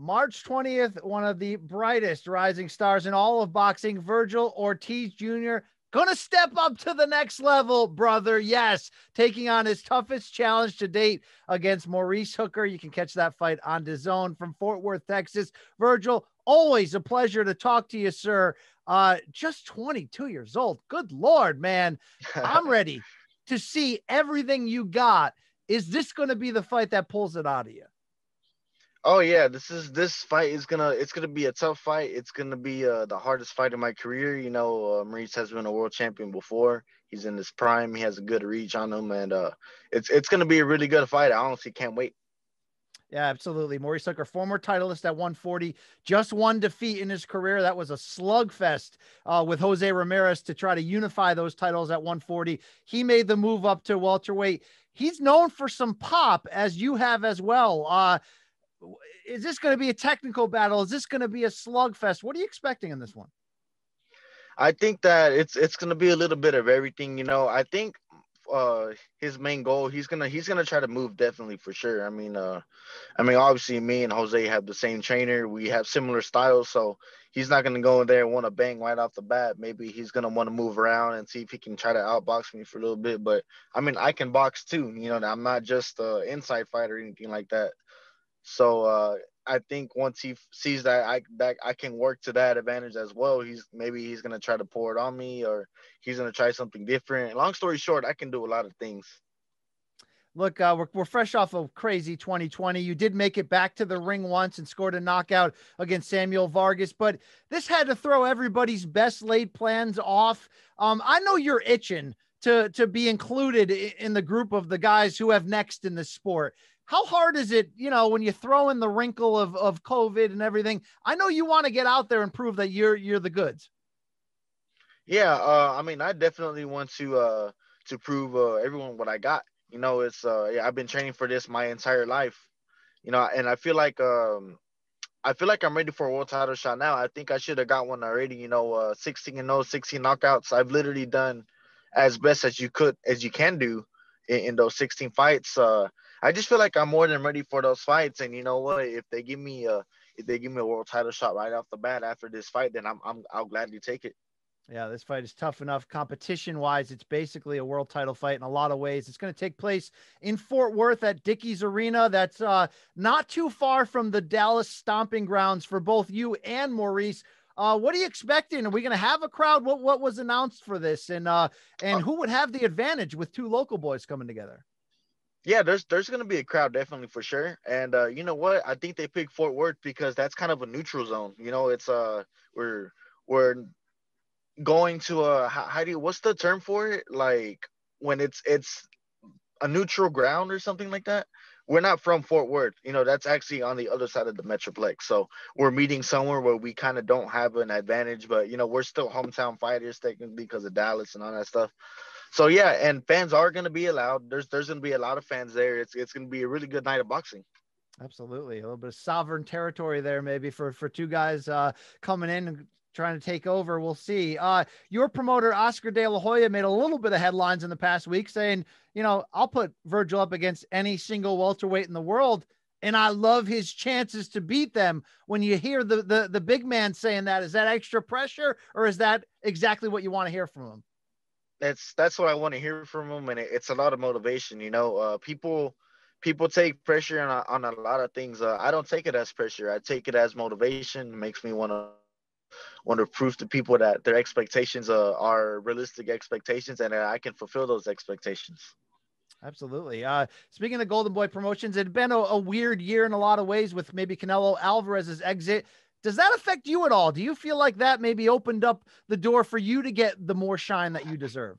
March 20th, one of the brightest rising stars in all of boxing, Vergil Ortiz Jr., gonna step up to the next level, brother. Yes, taking on his toughest challenge to date against Maurice Hooker. You can catch that fight on DAZN from Fort Worth, Texas. Vergil, always a pleasure to talk to you, sir. Just 22 years old. Good Lord, man. I'm ready to see everything you got. Is this going to be the fight that pulls it out of you? Oh yeah, this fight is it's gonna be a tough fight. It's gonna be the hardest fight of my career. Maurice has been a world champion before. He's in his prime. He has a good reach on him, and it's gonna be a really good fight. I honestly can't wait. Yeah, absolutely. Maurice Hooker, former titleist at 140, just one defeat in his career. That was a slugfest with Jose Ramirez to try to unify those titles at 140. He made the move up to welterweight. He's known for some pop, as you have as well. Is this going to be a technical battle? Is this going to be a slugfest? What are you expecting in this one? I think that it's gonna be a little bit of everything. I think his main goal, he's gonna try to move, definitely, for sure. I mean obviously me and Jose have the same trainer. We have similar styles, so he's not gonna go in there and want to bang right off the bat. Maybe he's gonna want to move around and see if he can try to outbox me for a little bit. But I mean, I can box too. I'm not just an inside fighter or anything like that. So I think once he sees that I can work to that advantage as well, he's gonna try to pour it on me, or he's gonna try something different. Long story short, I can do a lot of things. Look, we're fresh off of crazy 2020. You did make it back to the ring once and scored a knockout against Samuel Vargas, but this had to throw everybody's best laid plans off. I know you're itching to be included in the group of the guys who have next in the sport. How hard is it, when you throw in the wrinkle of COVID and everything? I know you want to get out there and prove that you're the goods. Yeah, I mean, I definitely want to prove everyone what I got. It's yeah, I've been training for this my entire life. And I feel like I'm ready for a world title shot now. I think I should have got one already. 16-0, 16 knockouts. I've literally done as best as you can do in those 16 fights. I just feel like I'm more than ready for those fights. And you know what? If they give me a world title shot right off the bat after this fight, then I'll gladly take it. Yeah, this fight is tough enough competition-wise. It's basically a world title fight in a lot of ways. It's going to take place in Fort Worth at Dickies Arena. That's not too far from the Dallas stomping grounds for both you and Maurice. What are you expecting? Are we going to have a crowd? What was announced for this? And who would have the advantage with two local boys coming together? Yeah, there's gonna be a crowd, definitely, for sure. And you know what? I think they picked Fort Worth because that's kind of a neutral zone. It's we're going to how do you what's the term for it? Like when it's a neutral ground or something like that. We're not from Fort Worth. That's actually on the other side of the Metroplex. So we're meeting somewhere where we kind of don't have an advantage, but we're still hometown fighters technically because of Dallas and all that stuff. So yeah, and fans are going to be allowed. There's going to be a lot of fans there. It's going to be a really good night of boxing. Absolutely. A little bit of sovereign territory there, maybe for two guys coming in and trying to take over. We'll see. Your promoter, Oscar De La Hoya, made a little bit of headlines in the past week saying, I'll put Vergil up against any single welterweight in the world, and I love his chances to beat them. When you hear the big man saying that, is that extra pressure, or is that exactly what you want to hear from him? That's what I want to hear from him, and it's a lot of motivation. People take pressure on a lot of things. I don't take it as pressure. I take it as motivation. It makes me want to prove to people that their expectations are realistic expectations, and I can fulfill those expectations. Absolutely. Speaking of Golden Boy Promotions, it had been a weird year in a lot of ways with maybe Canelo Alvarez's exit. Does that affect you at all? Do you feel like that maybe opened up the door for you to get the more shine that you deserve?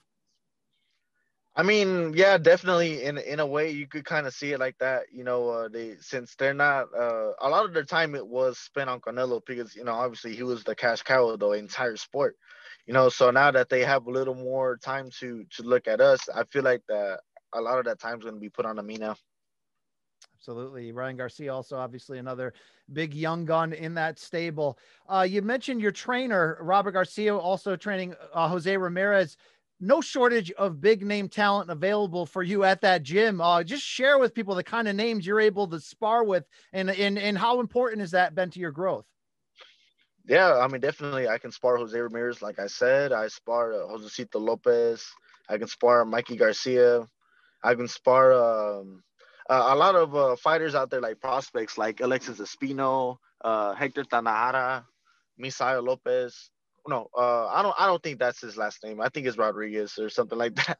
I mean, yeah, definitely. In a way, you could kind of see it like that. Since they're not a lot of their time it was spent on Canelo because obviously he was the cash cow of the entire sport. So now that they have a little more time to look at us, I feel like that a lot of that time is going to be put on me now. Absolutely. Ryan Garcia, also obviously another big young gun in that stable. You mentioned your trainer, Robert Garcia, also training Jose Ramirez. no shortage of big name talent available for you at that gym. Just share with people the kind of names you're able to spar with, and how important has that been to your growth? Yeah, I mean, definitely I can spar Jose Ramirez. Like I said, I spar Josecito Lopez. I can spar Mikey Garcia. I can spar a lot of fighters out there, like prospects like Alexis Espino, Hector Tanahara, Misael Lopez. No, I don't think that's his last name. I think it's Rodriguez or something like that.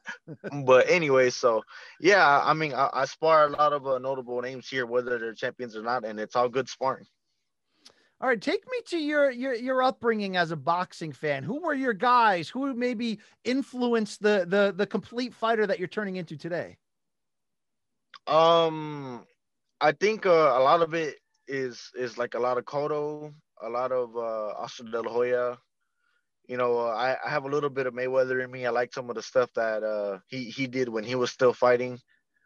But anyway, so yeah, I mean, I spar a lot of notable names here, whether they're champions or not, and it's all good sparring. All right, take me to your upbringing as a boxing fan. Who were your guys? Who maybe influenced the complete fighter that you're turning into today? Um, I think a lot of it is like a lot of Cotto, a lot of Oscar De La Hoya. I have a little bit of Mayweather in me. I like some of the stuff that he did when he was still fighting.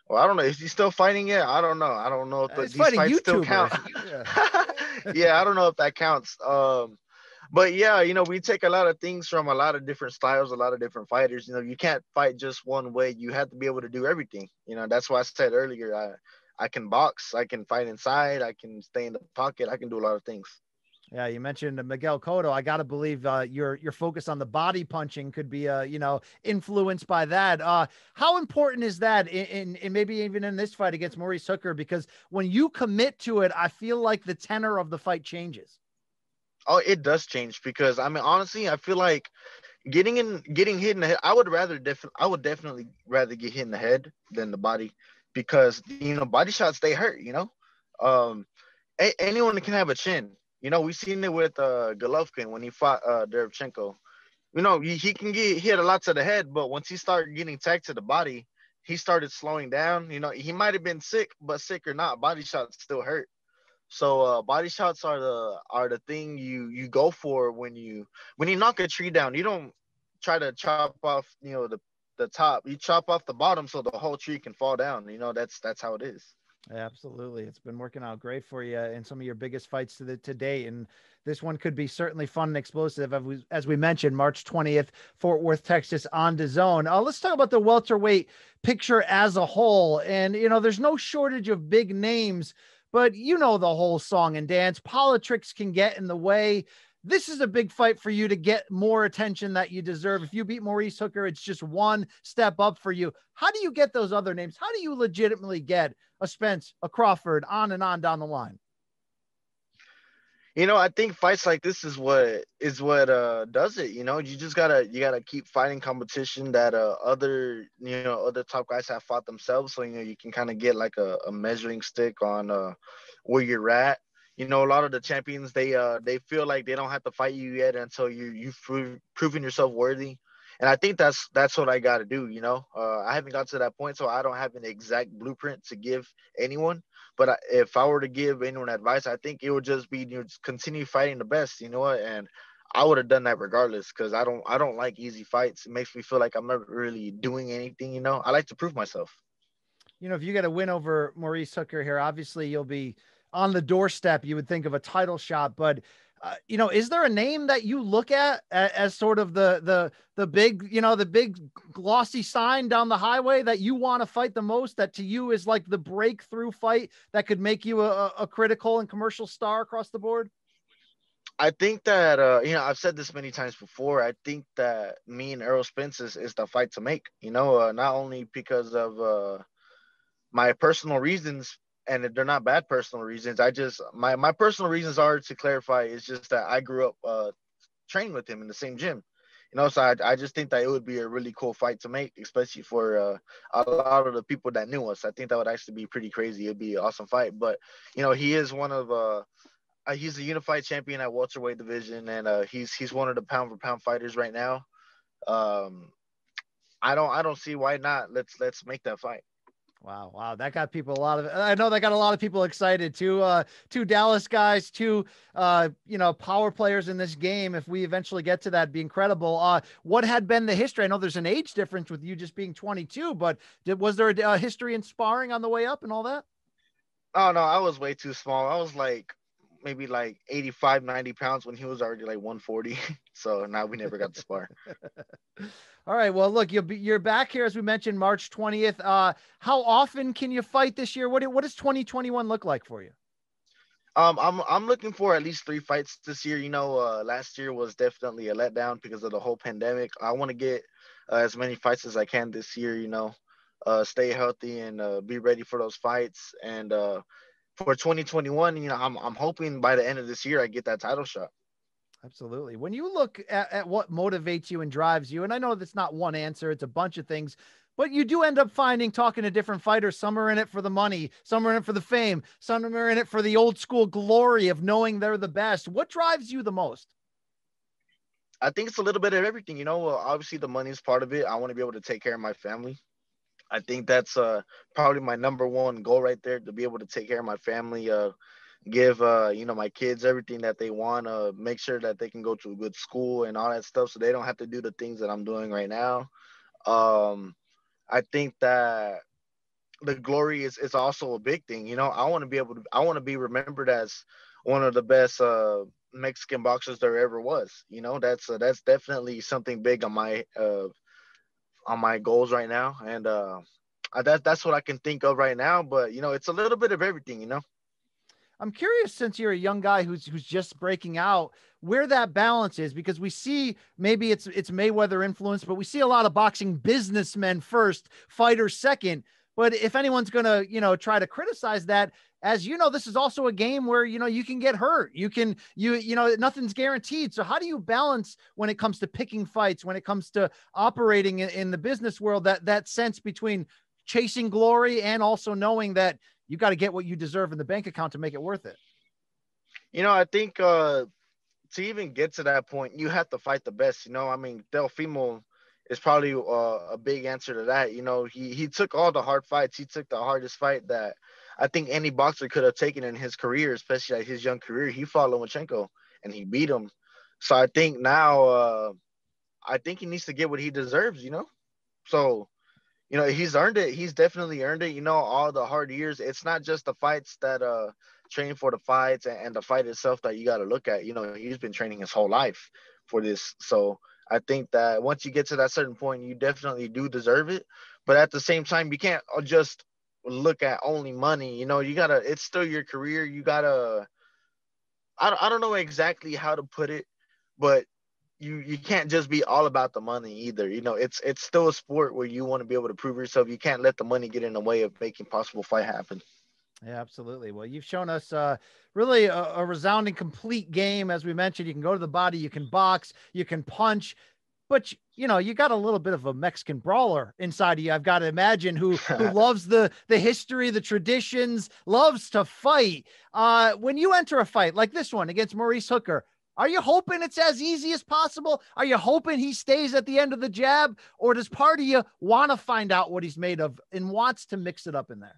Well, I don't know. Is he still fighting yet? I don't know. I don't know if He's these fighting fights still count. YouTubers. Yeah. Yeah, I don't know if that counts. But yeah, we take a lot of things from a lot of different styles, a lot of different fighters. You can't fight just one way. You have to be able to do everything. That's why I said earlier, I can box, I can fight inside, I can stay in the pocket, I can do a lot of things. Yeah, you mentioned Miguel Cotto. I got to believe your focus on the body punching could be influenced by that. How important is that in maybe even in this fight against Maurice Hooker? Because when you commit to it, I feel like the tenor of the fight changes. Oh, it does change because I mean honestly, I feel like getting hit in the head. I would definitely rather get hit in the head than the body because body shots they hurt. Um, anyone can have a chin. We've seen it with Golovkin when he fought Derevchenko. He can get hit a lot to the head, but once he started getting tagged to the body, he started slowing down. He might have been sick, but sick or not, body shots still hurt. So body shots are the thing you go for when you knock a tree down. You don't try to chop off the top. You chop off the bottom so the whole tree can fall down. That's how it is. Absolutely. It's been working out great for you in some of your biggest fights to date. And this one could be certainly fun and explosive. As we mentioned, March 20th, Fort Worth, Texas on DAZN. Let's talk about the welterweight picture as a whole. And, there's no shortage of big names, but the whole song and dance. Politics can get in the way. This is a big fight for you to get more attention that you deserve. If you beat Maurice Hooker, it's just one step up for you. How do you get those other names? How do you legitimately get a Spence, a Crawford, on and on down the line? I think fights like this is what does it. You just gotta keep fighting competition that other top guys have fought themselves. So you can kind of get like a measuring stick on where you're at. A lot of the champions they feel like they don't have to fight you yet until you've proven yourself worthy. And I think that's what I got to do. I haven't got to that point, so I don't have an exact blueprint to give anyone. But if I were to give anyone advice, I think it would just be just continue fighting the best. You know what? And I would have done that regardless because I don't like easy fights. It makes me feel like I'm not really doing anything. I like to prove myself. If you get a win over Maurice Hooker here, obviously you'll be on the doorstep. You would think of a title shot, but is there a name that you look at as sort of the big, the big glossy sign down the highway that you want to fight the most, that to you is like the breakthrough fight that could make you a critical and commercial star across the board? I think that I've said this many times before. I think that me and Errol Spence is the fight to make. Not only because of my personal reasons, and they're not bad personal reasons. I just my personal reasons are, to clarify, is just that I grew up training with him in the same gym. So I just think that it would be a really cool fight to make, especially for a lot of the people that knew us. I think that would actually be pretty crazy. It'd be an awesome fight. But he is one of he's a unified champion at welterweight division, and he's one of the pound for pound fighters right now. I don't see why not. Let's make that fight. Wow. That got people I know that got a lot of people excited. Two Dallas guys, two power players in this game. If we eventually get to that, it'd be incredible. What had been the history? I know there's an age difference with you just being 22, but was there a history in sparring on the way up and all that? Oh no, I was way too small. I was like, maybe like 85, 90 pounds when he was already like 140. So now we never got to spar. All right. Well, look, you're back here, as we mentioned, March 20th. How often can you fight this year? What does 2021 look like for you? I'm looking for at least 3 fights this year. Last year was definitely a letdown because of the whole pandemic. I want to get as many fights as I can this year. Stay healthy and be ready for those fights. And for 2021, I'm hoping by the end of this year I get that title shot. Absolutely. When you look at what motivates you and drives you, and I know that's not one answer, it's a bunch of things, but you do end up finding, talking to different fighters, some are in it for the money, some are in it for the fame, some are in it for the old school glory of knowing they're the best. What drives you the most? I think it's a little bit of everything. Obviously the money is part of it. I want to be able to take care of my family. I think that's probably my number one goal right there, to be able to take care of my family, give my kids everything that they want, make sure that they can go to a good school and all that stuff, so they don't have to do the things that I'm doing right now. I think that the glory is also a big thing. I want to be remembered as one of the best Mexican boxers there ever was. That's definitely something big on my goals right now, and that's what I can think of right now. But it's a little bit of everything. I'm curious, since you're a young guy who's just breaking out, where that balance is, because we see, maybe it's Mayweather influence, but we see a lot of boxing businessmen first, fighters second. But if anyone's going to, try to criticize that, as you know, this is also a game where, you can get hurt. Nothing's guaranteed. So how do you balance when it comes to picking fights, when it comes to operating in the business world, that sense between chasing glory and also knowing that you got to get what you deserve in the bank account to make it worth it? I think to even get to that point, you have to fight the best. Delfimo is probably a big answer to that. He took all the hard fights. He took the hardest fight that I think any boxer could have taken in his career, especially at his young career. He fought Lomachenko and he beat him. So I think now, I think he needs to get what he deserves. So he's earned it. He's definitely earned it. All the hard years. It's not just the fights that training for the fights and the fight itself that you got to look at. He's been training his whole life for this. So I think that once you get to that certain point, you definitely do deserve it. But at the same time, you can't just look at only money. You gotta. It's still your career. You gotta. I don't know exactly how to put it, but you can't just be all about the money either. It's still a sport where you want to be able to prove yourself. You can't let the money get in the way of making possible fight happen. Yeah, absolutely. Well, you've shown us really a resounding complete game. As we mentioned, you can go to the body, you can box, you can punch, but you got a little bit of a Mexican brawler inside of you, I've got to imagine, who loves the history, the traditions, loves to fight. When you enter a fight like this one against Maurice Hooker, are you hoping it's as easy as possible? Are you hoping he stays at the end of the jab? Or does part of you want to find out what he's made of and wants to mix it up in there?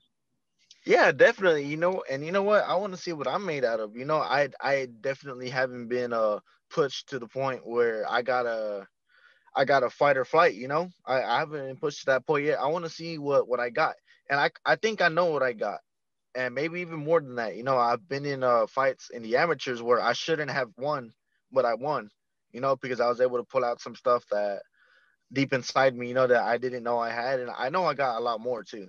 Yeah, definitely. And you know what? I want to see what I'm made out of. I definitely haven't been pushed to the point where I gotta fight or flight. I haven't been pushed to that point yet. I want to see what I got, and I think I know what I got, and maybe even more than that. I've been in fights in the amateurs where I shouldn't have won, but I won. Because I was able to pull out some stuff that deep inside me, that I didn't know I had, and I know I got a lot more too.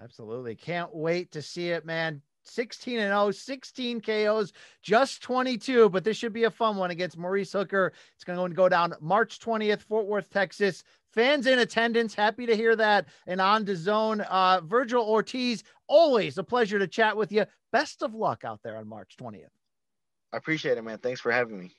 Absolutely. Can't wait to see it, man. 16-0, 16 KOs, just 22, but this should be a fun one against Maurice Hooker. It's going to go down March 20th, Fort Worth, Texas. Fans in attendance. Happy to hear that. And on DAZN, Vergil Ortiz, always a pleasure to chat with you. Best of luck out there on March 20th. I appreciate it, man. Thanks for having me.